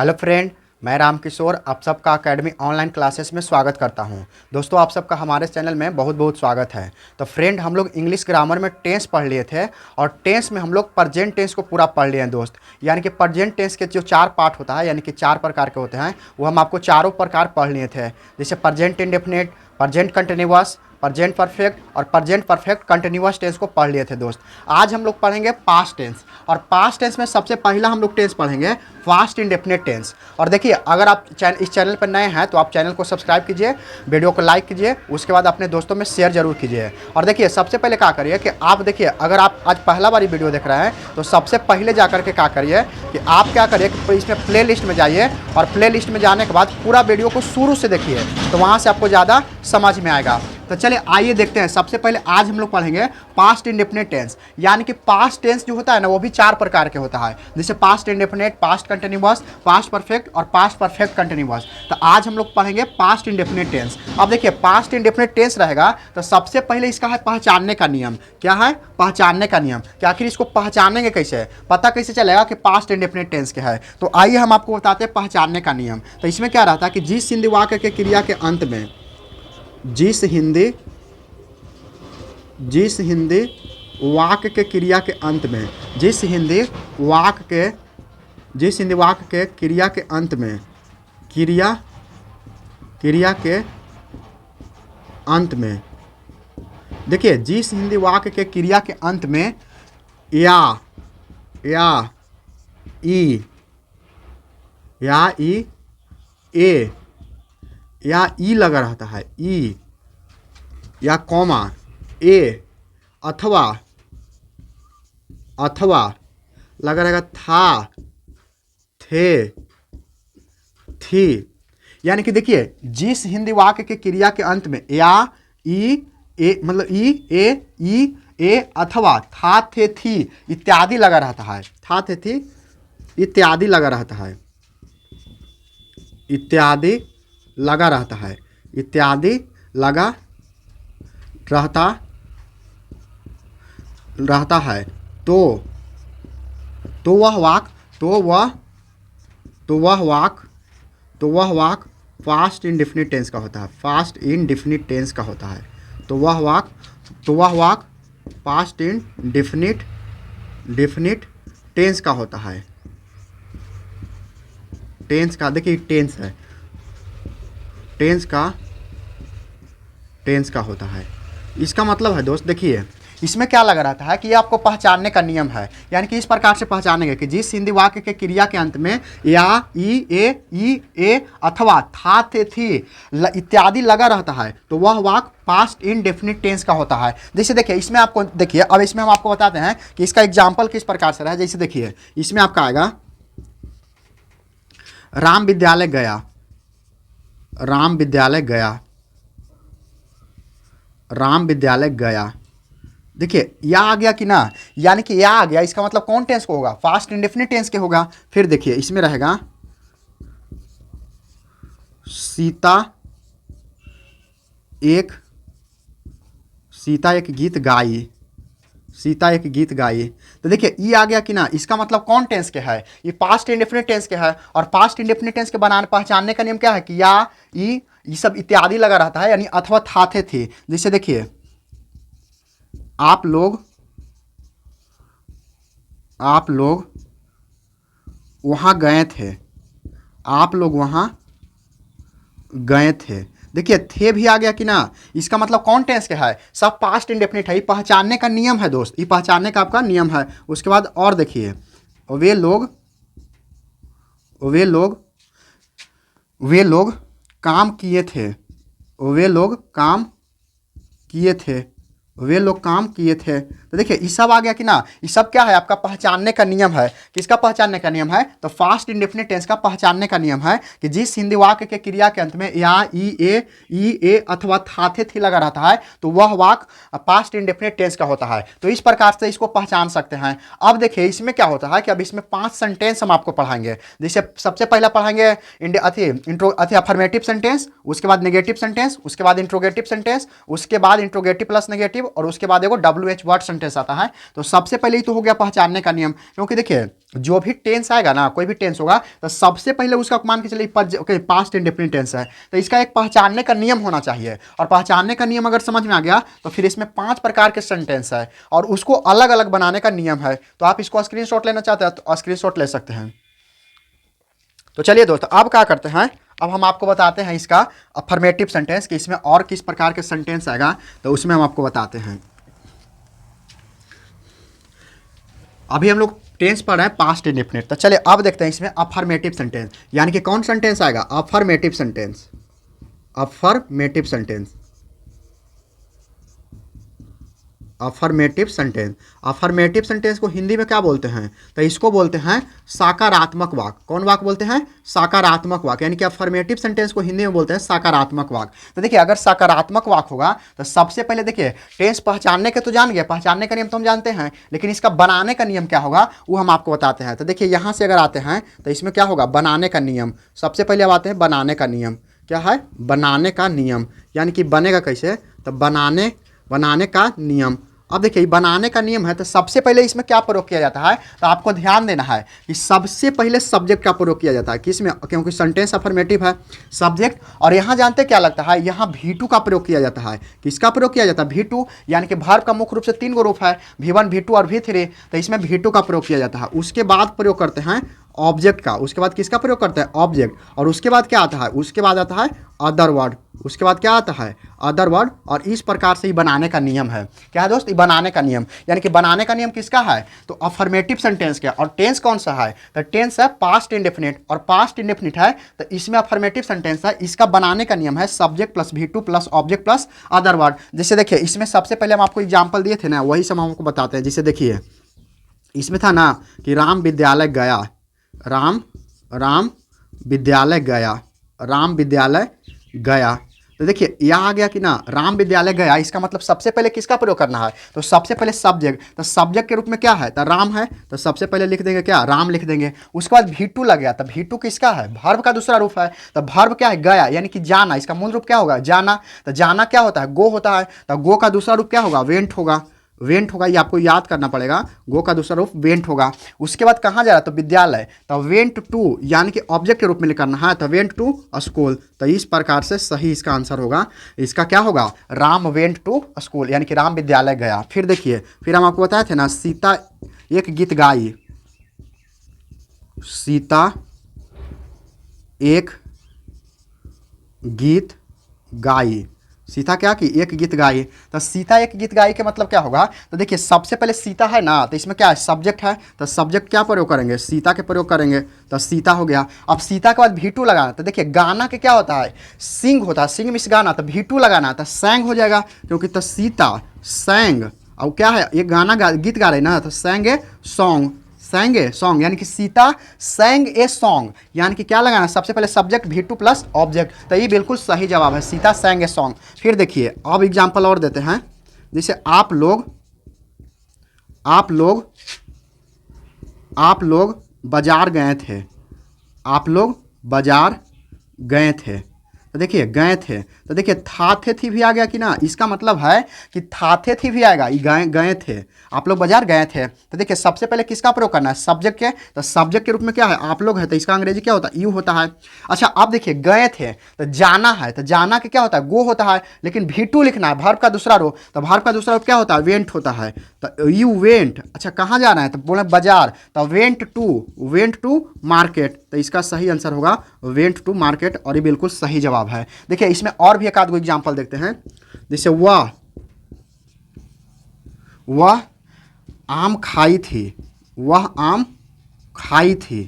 Hello friend, मैं रामकिशोर आप सबका एकेडमी ऑनलाइन क्लासेस में स्वागत करता हूं। दोस्तों, आप सबका हमारे चैनल में बहुत बहुत स्वागत है। तो फ्रेंड, हम लोग इंग्लिश ग्रामर में टेंस पढ़ लिए थे और टेंस में हम लोग प्रेजेंट टेंस को पूरा पढ़ लिए हैं दोस्त। यानी कि प्रेजेंट टेंस के जो 4 पार्ट होता है, यानी कि 4 प्रकार के होते हैं, वो हम आपको चारों प्रकार पढ़ लिए थे। जैसे present indefinite, present continuous, present perfect और प्रेजेंट परफेक्ट कंटिन्यूअस टेंस को पढ़ लिए थे दोस्त। आज हम लोग पढ़ेंगे पास्ट टेंस, और पास्ट टेंस में सबसे पहला हम लोग टेंस पढ़ेंगे फास्ट इंडेफिनिट टेंस। और देखिए, अगर आप इस चैनल पर नए हैं तो आप चैनल को सब्सक्राइब कीजिए, वीडियो को लाइक कीजिए, उसके बाद अपने दोस्तों में शेयर जरूर कीजिए। और देखिए, सबसे पहले क्या करिए कि आप देखिए, अगर आप आज पहला बारी वीडियो देख रहे हैं तो सबसे पहले जाकर के क्या करिए कि आप क्या करिए कि इसमें प्ले लिस्ट में जाइए, और प्ले लिस्ट में जाने के बाद पूरा वीडियो को शुरू से देखिए, तो वहाँ से आपको ज़्यादा समझ में आएगा। तो चलिए आइए देखते हैं। सबसे पहले आज हम लोग पढ़ेंगे पास्ट इंडेफिनिट टेंस। यानी कि पास्ट टेंस जो होता है ना, वो भी 4 प्रकार के होता है, जैसे past indefinite, past continuous, past perfect और पास्ट परफेक्ट कंटिन्यूअस। तो आज हम लोग पढ़ेंगे पास्ट इंडेफिनिट टेंस। अब देखिए, पास्ट इंडेफिनिट टेंस रहेगा तो सबसे पहले इसका है पहचानने का नियम। क्या है? पहचानने का नियम। कि आखिर इसको पहचानेंगे कैसे, पता कैसे चलेगा कि पास्ट इंडेफिनिट टेंस क्या है? तो आइए हम आपको बताते हैं पहचानने का नियम। तो इसमें क्या रहता है कि जिस हिंदी वाक्य के क्रिया के अंत में, जिस हिंदी वाक्य के क्रिया के अंत में, जिस हिंदी वाक्य के क्रिया के अंत में, क्रिया के अंत में, देखिए, जिस हिंदी वाक्य के क्रिया के अंत में या ई ए या ई लगा रहता है, ई या कॉमा ए अथवा लगा रहेगा था, थे, थी। यानी कि देखिए, जिस हिंदी वाक्य के क्रिया के अंत में या ई ए मतलब ई ए अथवा था, थे, थी इत्यादि लगा रहता है, था, थे, थी इत्यादि लगा रहता है, इत्यादि लगा रहता है, इत्यादि लगा रहता है, तो वह वाक फास्ट इंडेफिनिट टेंस का होता है, फास्ट इंडेफिनिट टेंस का होता है। तो वह वाक फास्ट इंडेफिनिट टेंस का होता है, टेंस का। देखिए, टेंस है, टेंस का होता है। इसका मतलब है दोस्त, देखिए इसमें क्या लगा रहता है कि ये आपको पहचानने का नियम है। यानी कि इस प्रकार से पहचानेंगे कि जिस हिंदी वाक्य के क्रिया के अंत में या ई ए अथवा था, थे, थी इत्यादि लगा रहता है, तो वह वाक्य पास्ट इंडेफिनिट टेंस का होता है। जैसे देखिए, इसमें आपको देखिए, अब इसमें हम आपको बताते हैं कि इसका एग्जाम्पल किस प्रकार से रहा है। जैसे देखिए, इसमें आपका आएगा राम विद्यालय गया, राम विद्यालय गया, राम विद्यालय गया। देखिए, या आ गया कि ना, यानी कि या आ गया, इसका मतलब कौन टेंस को होगा? फास्ट इंडेफिनिट टेंस के होगा। फिर देखिए, इसमें रहेगा सीता एक गीत गाई, सीता एक गीत गाई। तो देखिए, ई आ गया कि ना, इसका मतलब कौन टेंस के है? ये पास्ट इंडेफिनिट टेंस के है। और पास्ट इंडेफिनिट टेंस के बनाने पहचानने का नियम क्या है कि या ई ये सब इत्यादि लगा रहता है, यानी अथवा था, थे, थे। जैसे देखिए, आप लोग वहाँ गए थे, आप लोग वहाँ गए थे। देखिए, थे भी आ गया कि ना, इसका मतलब कौन टेंस के है? सब पास्ट इंडेफिनिट है। ये पहचानने का नियम है दोस्त, ये पहचानने का आपका नियम है। उसके बाद और देखिए, वे लोग काम किए थे, वे लोग काम किए थे, वे लोग काम किए थे। तो देखिए, ये सब आ गया कि ना, ये सब क्या है? आपका पहचानने का नियम है। किसका पहचानने का नियम है? तो फास्ट इंडेफिनिट टेंस का पहचानने का नियम है कि जिस हिंदी वाक्य के क्रिया के अंत में या ई ए अथवा था, थे, थी लगा रहता है, तो वह वाक्य पास्ट इंडेफिनिट टेंस का होता है। तो इस प्रकार से इसको पहचान सकते हैं। अब देखिए, इसमें क्या होता है कि अब इसमें 5 सेंटेंस हम आपको पढ़ाएंगे। जैसे सबसे पहला पढ़ाएंगे अफर्मेटिव सेंटेंस, उसके बाद नेगेटिव सेंटेंस, उसके बाद इंट्रोगेटिव सेंटेंस, उसके बाद इंट्रोगेटिव प्लस नेगेटिव, और उसके बाद एगो WH वर्ड सेंटेंस आता है। तो सबसे पहले ही तो हो गया पहचानने का नियम, क्योंकि देखिए जो भी टेंस आएगा ना, कोई भी टेंस होगा तो सबसे पहले उसका मान के चलिए पास्ट इंडेफिनिट टेंस है तो इसका एक पहचानने का नियम होना चाहिए। और पहचानने का नियम अगर समझ में आ गया तो फिर इसमें 5 प्रकार के सेंटेंस है और उसको अलग अलग बनाने का नियम है। तो आप इसको स्क्रीनशॉट लेना चाहते हैं तो स्क्रीनशॉट ले सकते हैं। तो चलिए दोस्तों अब क्या करते हैं, अब हम आपको बताते हैं इसका अफर्मेटिव सेंटेंस कि इसमें और किस प्रकार के सेंटेंस आएगा, तो उसमें हम आपको बताते हैं। अभी हम लोग टेंस पढ़ रहे हैं पास्ट इंडेफिनिट, तो चलिए अब देखते हैं इसमें अफर्मेटिव सेंटेंस, यानी कि कौन सेंटेंस आएगा, affirmative sentence. Affirmative sentence, affirmative sentence. Affirmative sentence को हिंदी में क्या बोलते हैं, तो इसको बोलते हैं सकारात्मक वाक्य। कौन वाक्य बोलते हैं, सकारात्मक वाक्य, यानी कि अफर्मेटिव सेंटेंस को हिंदी में बोलते हैं सकारात्मक वाक्य। तो देखिए अगर सकारात्मक वाक्य होगा तो सबसे पहले देखिए टेंस पहचानने के तो जान गए, पहचानने का नियम तो हम जानते हैं, लेकिन इसका बनाने का नियम क्या होगा वो हम आपको बताते हैं। तो देखिए यहाँ से अगर आते हैं तो इसमें क्या होगा, बनाने का नियम। सबसे पहले अब आते हैं बनाने का नियम। क्या है, बनाने का नियम, यानी कि बनेगा कैसे, तो बनाने का नियम। अब देखिए बनाने का नियम है तो सबसे पहले इसमें क्या प्रयोग किया जाता है, तो आपको ध्यान देना है कि सबसे पहले सब्जेक्ट का प्रयोग किया जाता है किसमें, क्योंकि सेंटेंस अफर्मेटिव है, सब्जेक्ट। और यहाँ जानते क्या लगता है, यहाँ V2 का प्रयोग किया जाता है। किसका प्रयोग किया जाता है, V2, यानी कि वर्ब का मुख्य रूप से 3 गो रूप है, V1 V2 और V3, तो इसमें V2 का प्रयोग किया जाता है। उसके बाद प्रयोग करते हैं ऑब्जेक्ट का, उसके बाद किसका प्रयोग करते हैं, ऑब्जेक्ट। और उसके बाद क्या आता है, उसके बाद आता है अदर वर्ड, उसके बाद क्या आता है, अदर वर्ड। और इस प्रकार से ही बनाने का नियम है। क्या है दोस्त, ये बनाने का नियम, यानी कि बनाने का नियम किसका है, तो अफर्मेटिव सेंटेंस का। और टेंस कौन सा है, तो टेंस है पास्ट इंडेफिनिट, और पास्ट इंडेफिनिट है तो इसमें अफर्मेटिव सेंटेंस है। इसका बनाने का नियम है subject plus V2 plus object plus other word. जैसे देखिए इसमें सबसे पहले हम आपको एग्जाम्पल दिए थे ना, वही सब हम आपको बताते हैं। जैसे देखिए इसमें था ना कि राम विद्यालय गया, राम विद्यालय गया, राम विद्यालय गया। तो देखिए यहाँ आ गया कि ना राम विद्यालय गया, इसका मतलब सबसे पहले किसका प्रयोग करना है, तो सबसे पहले सब्जेक्ट। तो सब्जेक्ट के रूप में क्या है, तो राम है, तो सबसे पहले लिख देंगे क्या, राम लिख देंगे। उसके बाद V2 लग गया, तो V2 किसका है, वर्ब का दूसरा रूप है। तो वर्ब क्या है, गया, यानी कि जाना, इसका मूल रूप क्या होगा, जाना। तो जाना क्या होता है, गो होता है, तो गो का दूसरा रूप क्या होगा, वेंट होगा, वेंट होगा, ये आपको याद करना पड़ेगा, गो का दूसरा रूप वेंट होगा। उसके बाद कहाँ जा रहा है, तो विद्यालय, तो वेंट टू, यानी कि ऑब्जेक्ट के रूप में करना है, तो वेंट टू स्कूल। तो इस प्रकार से सही इसका आंसर होगा, इसका क्या होगा, राम वेंट टू स्कूल, यानी कि राम विद्यालय गया। फिर देखिए फिर हम आपको बताए थे ना, सीता एक गीत गाई, सीता एक गीत गाई, सीता क्या की, एक गीत गाई। तो सीता एक गीत गाई के मतलब क्या होगा, तो देखिए सबसे पहले सीता है ना, तो इसमें क्या है, सब्जेक्ट है, तो सब्जेक्ट क्या प्रयोग करेंगे, सीता के प्रयोग करेंगे, तो सीता हो गया। अब सीता के बाद V2 लगाना, तो देखिए गाना के क्या होता है, सिंग होता है, सिंग मिस गाना, तो V2 लगाना, तो सैंग हो जाएगा, क्योंकि तो सीता सैंग, और क्या है, ये गीत गा रही ना, तो सैंग ए सॉन्ग, सैंग ए सॉन्ग, यानी कि सीता सैंग ए सॉन्ग, यानी कि क्या लगाना, सबसे पहले सब्जेक्ट V2 प्लस ऑब्जेक्ट। तो ये बिल्कुल सही जवाब है, सीता सैंग ए सॉन्ग। फिर देखिए अब एग्जाम्पल और देते हैं, जैसे आप लोग बाजार गए थे, आप लोग बाजार गए थे। तो देखिए गए थे, तो देखिए था थे थी भी आ गया कि ना, इसका मतलब है कि था थे थी भी आएगा, ये गए थे, आप लोग बाजार गए थे। तो देखिए सबसे पहले किसका प्रयोग करना है, सब्जेक्ट के, तो सब्जेक्ट के रूप में क्या है, आप लोग है, तो इसका अंग्रेजी क्या होता है, यू होता है। अच्छा अब देखिए गए थे, तो जाना है, तो जाना के क्या होता है, गो होता है, लेकिन V2 लिखना है, वर्ब का दूसरा रूप, तो वर्ब का दूसरा रूप क्या होता है, वेंट होता है, तो यू वेंट। अच्छा कहाँ जाना है, तो बोले बाजार, तो वेंट टू मार्केट। तो इसका सही आंसर होगा वेंट टू मार्केट, और ये बिल्कुल सही जवाब है। देखिए इसमें और भी एक आध एग्जाम्पल देखते हैं, जैसे वह आम खाई थी, वह आम खाई थी,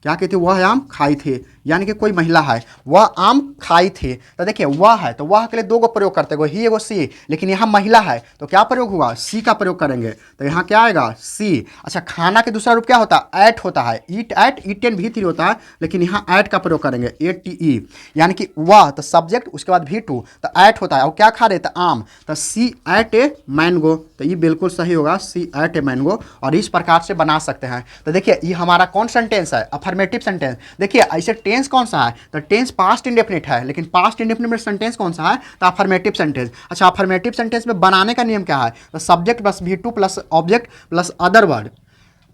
क्या कहती, वह आम खाई थी, यानी कि कोई महिला है, वह आम खाई थी। तो देखिए वह है, तो वह के लिए दो गो प्रयोग करते हैं, ही एगो सी, लेकिन यहाँ महिला है तो क्या प्रयोग हुआ, सी का प्रयोग करेंगे, तो यहाँ क्या आएगा, सी। अच्छा खाना के दूसरा रूप क्या होता है, एट होता है, ईट एट, ईटेन भी 3 होता है, लेकिन यहाँ एट का प्रयोग करेंगे, ATE, यानी कि वह, तो सब्जेक्ट, उसके बाद V2, तो एट होता है, और क्या खा रहे, तो आम, तो सी एट ए मैंगो। तो ये बिल्कुल सही होगा, सी एट ए मैंगो, और इस प्रकार से बना सकते हैं। तो देखिए ये हमारा कौन सेंटेंस है, अफर्मेटिव सेंटेंस। देखिए ऐसे टेंस कौन सा है, तो टेंस पास्ट इंडेफिनिट है, लेकिन पास्ट इंडेफिनिट में सेंटेंस कौन सा है, तो अफर्मेटिव सेंटेंस। अच्छा, अफर्मेटिव सेंटेंस में बनाने का नियम क्या है, तो subject plus V2 plus object plus other word,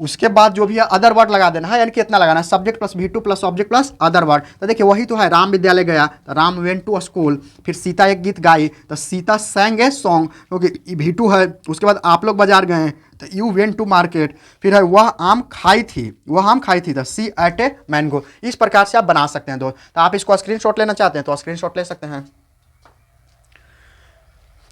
उसके बाद जो भी है अदर वर्ड लगा देना है, यानी कि इतना लगाना है, subject plus V2 plus object plus other word. तो देखिए वही तो है, राम विद्यालय गया तो राम वेंट टू स्कूल, फिर सीता एक गीत गाई तो सीता sang ए सॉन्ग, क्योंकि V2 है। उसके बाद आप लोग बाजार गए तो यू वेंट टू मार्केट, फिर है वह आम खाई थी, वह आम खाई थी तो सी एट ए मैंगो। इस प्रकार से आप बना सकते हैं दोस्त। तो आप इसको स्क्रीनशॉट लेना चाहते हैं तो स्क्रीनशॉट ले सकते हैं।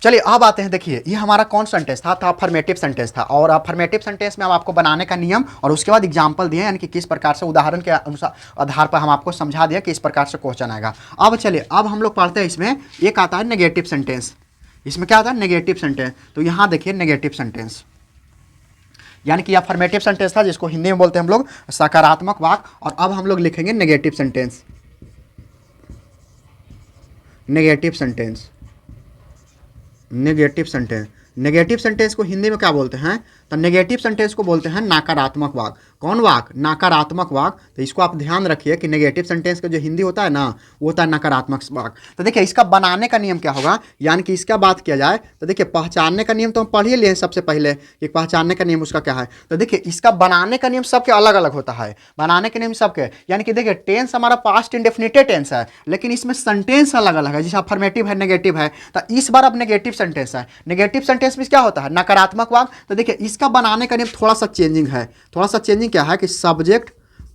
चलिए अब आते हैं, देखिए ये हमारा कौन सेंटेंस था, अफर्मेटिव सेंटेंस था। और अफर्मेटिव सेंटेंस में हम आपको बनाने का नियम और उसके बाद एग्जाम्पल दिए, यानी कि किस प्रकार से उदाहरण के अनुसार आधार पर हम आपको समझा दिया कि इस प्रकार से क्वेश्चन आएगा। अब चलिए अब हम लोग पढ़ते हैं, इसमें एक आता है नेगेटिव सेंटेंस। इसमें क्या आता है, नेगेटिव सेंटेंस। तो यहाँ देखिए नेगेटिव सेंटेंस, यानी कि अफर्मेटिव सेंटेंस था जिसको हिंदी में बोलते हैं हम लोग सकारात्मक वाक्य, और अब हम लोग लिखेंगे negative sentence. Negative sentence, negative sentence, negative sentence को हिंदी में क्या बोलते हैं, तो नेगेटिव सेंटेंस को बोलते हैं नकारात्मक वाक्य। कौन वाक्य, नकारात्मक वाक्य। तो इसको आप ध्यान रखिए कि नेगेटिव सेंटेंस का जो हिंदी होता है ना, वो होता है नकारात्मक वाक्य। तो देखिए इसका बनाने का नियम क्या होगा, यानी कि इसका बात किया जाए तो देखिए पहचानने का नियम तो हम पढ़ ही लिए सबसे पहले कि पहचानने का नियम उसका क्या है। तो देखिए इसका बनाने का नियम सबके अलग अलग होता है, बनाने के नियम सबके, यानी कि देखिए टेंस हमारा पास्ट इंडेफिनिटेड टेंस है, लेकिन इसमें सेंटेंस अलग अलग है, जैसे अफर्मेटिव है, नेगेटिव है। तो इस बार अब नेगेटिव सेंटेंस है। नेगेटिव सेंटेंस में क्या होता है, नकारात्मक वाक्य। तो देखिए इसका बनाने का नियम थोड़ा सा चेंजिंग है। थोड़ा सा चेंजिंग क्या है कि सब्जेक्ट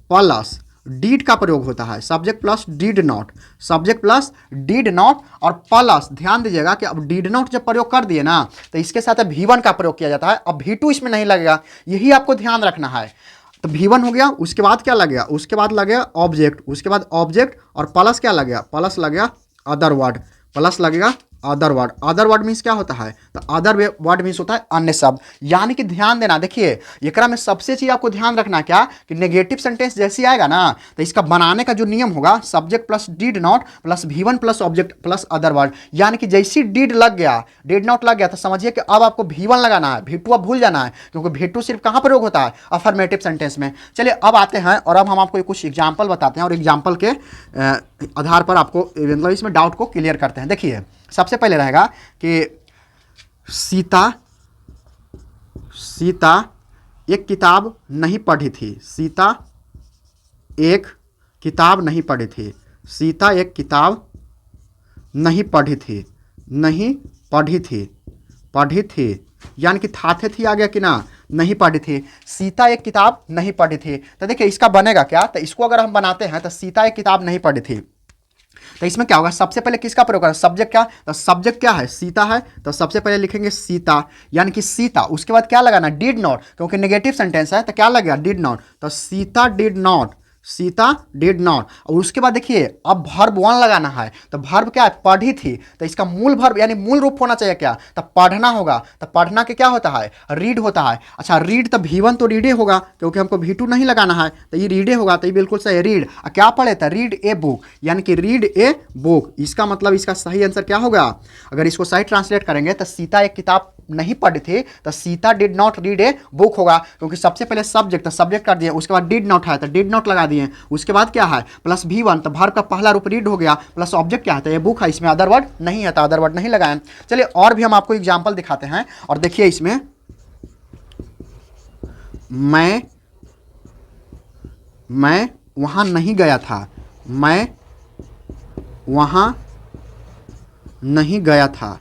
प्लस डीड का प्रयोग होता है, subject plus did not, subject plus did not और प्लस, ध्यान दीजिएगा कि अब डीड नॉट जब प्रयोग कर दिए ना तो इसके साथ V1 का प्रयोग किया जाता है। अब V2 इसमें नहीं लगेगा, यही आपको ध्यान रखना है। तो V1 हो गया, उसके बाद क्या लगेगा, उसके बाद लगेगा ऑब्जेक्ट, उसके बाद ऑब्जेक्ट और प्लस क्या लगेगा, प्लस लगेगा अदर वर्ड, प्लस लगेगा other word. Other word means क्या होता है, तो अदर वर्ड मीन्स होता है अन्य शब्द। यानी कि ध्यान देना, देखिए एकरा में सबसे चीज आपको ध्यान रखना क्या कि नेगेटिव सेंटेंस जैसे आएगा ना तो इसका बनाने का जो नियम होगा subject plus did not plus V1 plus object plus other word. यानी कि जैसी डीड लग गया, डीड नॉट लग गया, तो समझिए कि अब आपको V1 लगाना है, V2 अब भूल जाना है, क्योंकि V2 सिर्फ कहाँ प्रयोग होता है, अफर्मेटिव सेंटेंस में। चलिए अब आते हैं और अब हम आपको कुछ एग्जाम्पल बताते हैं और एग्जाम्पल के आधार पर आपको मतलब इसमें डाउट को क्लियर करते हैं। देखिए सबसे पहले रहेगा कि सीता एक किताब नहीं पढ़ी थी, सीता एक किताब नहीं पढ़ी थी, सीता एक किताब नहीं पढ़ी थी, नहीं पढ़ी थी, पढ़ी थी, यानी कि थाथे थी आ गया कि ना, नहीं पढ़ी थी, सीता एक किताब नहीं पढ़ी थी। तो देखिए इसका बनेगा क्या, तो इसको अगर हम बनाते हैं तो सीता एक किताब नहीं पढ़ी थी, तो इसमें क्या होगा, सबसे पहले किसका प्रयोग करें, सब्जेक्ट क्या, तो सब्जेक्ट क्या है, सीता है, तो सबसे पहले लिखेंगे सीता, यानी कि सीता। उसके बाद क्या लगाना, डिड नॉट, क्योंकि नेगेटिव सेंटेंस है तो क्या लगेगा, डिड नॉट, तो Sita did not, Sita did not. और उसके बाद देखिए अब वर्ब 1 लगाना है, तो वर्ब क्या है, पढ़ी थी, तो इसका मूल वर्ब यानी मूल रूप होना चाहिए क्या, तो पढ़ना होगा। तो पढ़ना के क्या होता है, रीड होता है। अच्छा रीड, तो V1 तो रीडे होगा, क्योंकि हमको V2 नहीं लगाना है, तो ये रीडे होगा, तो ये बिल्कुल सही, रीड। क्या पढ़े था, रीड ए बुक, यानी कि रीड ए बुक। इसका मतलब इसका सही आंसर क्या होगा, अगर इसको सही ट्रांसलेट करेंगे तो सीता एक किताब नहीं पढ़ी थी, तो Sita did not read a book होगा, क्योंकि सबसे पहले सब्जेक्ट, तो सब्जेक्ट कर दिए, उसके बाद डिड नॉट है तो डिड नॉट लगा दिए, उसके बाद क्या है प्लस V1, तो वर्ब का पहला रूप रीड हो गया, प्लस ऑब्जेक्ट क्या है, तो ये बुक है, इसमें अदर वर्ड नहीं है तो अदर वर्ड नहीं लगाए। चलिए और भी हम आपको एग्जांपल दिखाते हैं, और देखिए इसमें मैं वहां नहीं गया था, मैं वहां नहीं गया था,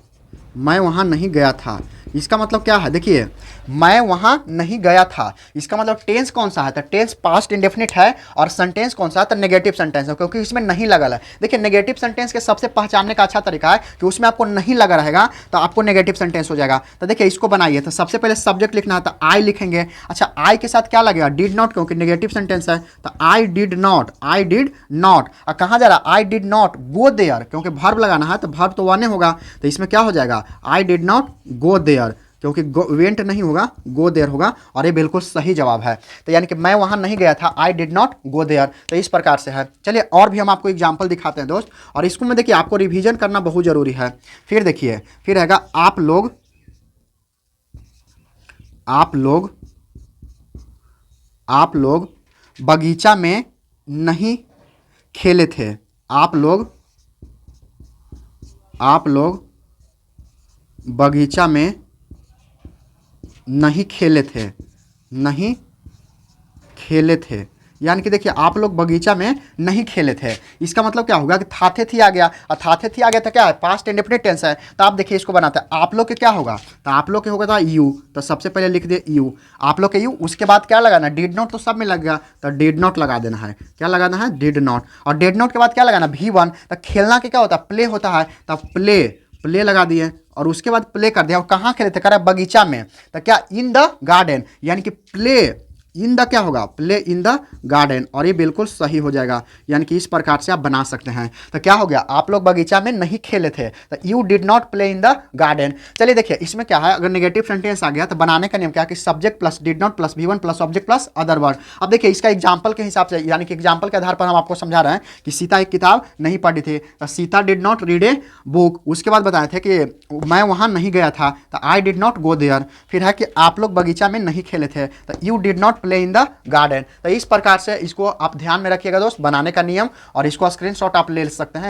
मैं वहां नहीं गया था। इसका मतलब क्या है, देखिए मैं वहां नहीं गया था, इसका मतलब टेंस कौन सा है, तो टेंस पास्ट इंडेफिनिट है, और सेंटेंस कौन सा है, तो नेगेटिव सेंटेंस है, क्योंकि इसमें नहीं लगा है। देखिए नेगेटिव सेंटेंस के सबसे पहचानने का अच्छा तरीका है कि उसमें आपको नहीं लगा रहेगा तो आपको नेगेटिव सेंटेंस हो जाएगा। तो देखिए इसको बनाइए, तो सबसे पहले सब्जेक्ट लिखना है, तो आई लिखेंगे। अच्छा आई के साथ क्या लगेगा, डिड नॉट, क्योंकि नेगेटिव सेंटेंस है, तो I did not, I did not. और कहाँ जा रहा है, I did not go there, क्योंकि वर्ब लगाना है तो वर्ब तो वन होगा, तो इसमें क्या हो जाएगा, I did not go there, क्योंकि वेंट नहीं होगा, गो देयर होगा, और ये बिल्कुल सही जवाब है। तो यानी कि मैं वहां नहीं गया था, I did not go there. तो इस प्रकार से है। चलिए और भी हम आपको एग्जांपल दिखाते हैं दोस्त, और इसको में देखिए आपको रिवीजन करना बहुत जरूरी है। फिर देखिए फिर रहेगा आप लोग बगीचा में नहीं खेले थे। आप लोग बगीचा में नहीं खेले थे, नहीं खेले थे। यानी कि देखिए आप लोग बगीचा में नहीं खेले थे, इसका मतलब क्या होगा कि थाथे थी आ गया, और थाथे थी आ गया था क्या है, पास्ट इंडेफिनिट टेंस है। तो आप देखिए इसको बनाते हैं, आप लोग के क्या होगा, तो आप लोग के होगा था यू, तो सबसे पहले लिख दिए यू, आप लोग के यू, उसके बाद क्या लगाना, डिड नॉट, तो सब में लग गया, तो डिड नॉट लगा देना है। क्या लगाना है, डिड नॉट, और डिड नॉट के बाद क्या लगाना, V1, तो खेलना के क्या होता है, प्ले होता है, तो प्ले लगा दिए, और उसके बाद प्ले कर दिया। और कहाँ खेले थे, करा बगीचा में, तो क्या इन द गार्डन, यानी कि प्ले इन द क्या होगा, प्ले इन द गार्डन, और ये बिल्कुल सही हो जाएगा। यानी कि इस प्रकार से आप बना सकते हैं। तो क्या हो गया, आप लोग बगीचा में नहीं खेले थे, तो you did not play in the garden. चलिए देखिए इसमें क्या है, अगर नेगेटिव सेंटेंस आ गया तो बनाने का नियम क्या है कि subject plus did not plus V1 plus object plus other word. अब देखिए इसका एग्जाम्पल के हिसाब से, यानी कि एग्जाम्पल के आधार पर हम आपको समझा रहे हैं कि सीता एक किताब नहीं पढ़ी थी, तो Sita did not read a book. उसके बाद बताए थे कि मैं वहाँ नहीं गया था, तो I did not go there. फिर है कि आप लोग बगीचा में नहीं खेले थे, तो you did not play in the garden. तो इस प्रकार से इसको आप ध्यान में रखिएगा दोस्त, बनाने का नियम, और इसको स्क्रीनशॉट आप ले सकते हैं।